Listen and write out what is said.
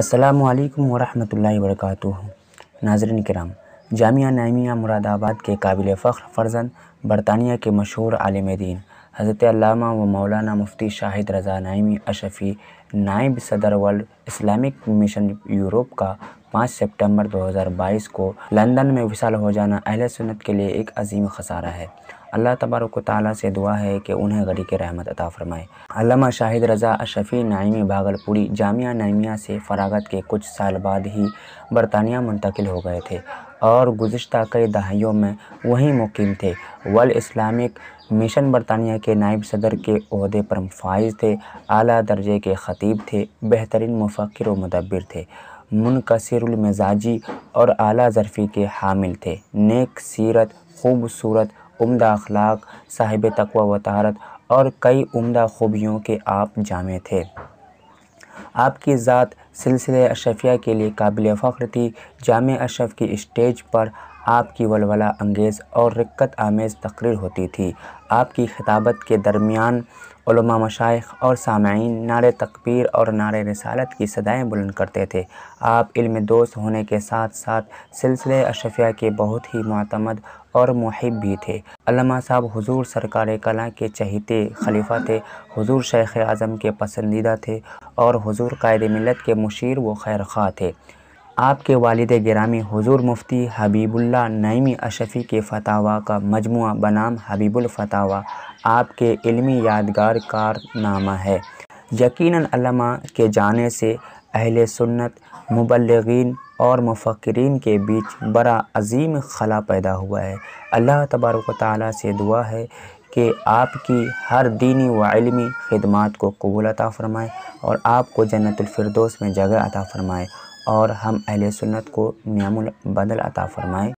السلام علیکم ورحمۃ اللہ وبرکاتہ۔ ناظرین کرام، جامعہ نعیمیہ مراد آباد کے قابل فخر فرزند، برطانیہ کے مشہور عالم دین حضرت علامہ و مولانا مفتی شاہد رضا نعیمی اشرفی، نائب صدر ورلڈ اسلامک مشن یورپ کا 5 ستمبر 2022 کو لندن میں وصال ہو جانا اہل سنت کے لیے ایک عظیم خسارہ ہے۔ اللہ تبارک و تعالیٰ سے دعا ہے کہ انہیں غریق رحمت عطا فرمائے۔ علامہ شاہد رضا اشرفی نعیمی بھاگلپوری جامعہ نعیمیہ سے فراغت کے کچھ سال بعد ہی برطانیہ منتقل ہو گئے تھے اور گزشتہ کئی دہائیوں میں وہیں مقیم تھے۔ ورلڈ اسلامک مشن برطانیہ کے نائب صدر کے عہدے پر فائز تھے، اعلیٰ درجے کے خطیب تھے، بہترین مفکر و مدبر تھے، منکسر المزاجی اور اعلیٰ ظرفی کے حامل تھے، نیک سیرت، خوبصورت، عمدہ اخلاق، صاحب تقویٰ و طہارت اور کئی عمدہ خوبیوں کے آپ جامع تھے۔ آپ کی ذات سلسلہ اشرفیہ کے لیے قابل فخر تھی۔ جامع اشرف کی اسٹیج پر آپ کی ولولہ انگیز اور رقت آمیز تقریر ہوتی تھی۔ آپ کی خطابت کے درمیان علماء، مشائخ اور سامعین نعرہ تکبیر اور نعرہ رسالت کی صدائیں بلند کرتے تھے۔ آپ علم دوست ہونے کے ساتھ ساتھ سلسلہ اشرفیہ کے بہت ہی معتمد اور محب بھی تھے۔ علامہ صاحب حضور سرکار کلاں کے چہیتے خلیفہ تھے، حضور شیخ اعظم کے پسندیدہ تھے اور حضور قائد ملت کے مشیر و خیرخواہ تھے۔ آپ کے والد گرامی حضور مفتی حبیب اللہ نعیمی اشرفی کے فتاویٰ کا مجموعہ بنام حبیب الفتاویٰ آپ کے علمی یادگار کارنامہ ہے۔ یقیناً علامہ کے جانے سے اہل سنت، مبلغین اور مفکرین کے بیچ بڑا عظیم خلا پیدا ہوا ہے۔ اللہ تبارک و تعالیٰ سے دعا ہے کہ آپ کی ہر دینی و علمی خدمات کو قبول عطا فرمائے اور آپ کو جنت الفردوس میں جگہ عطا فرمائے اور ہم اہل سنت کو نعم البدل عطا فرمائے۔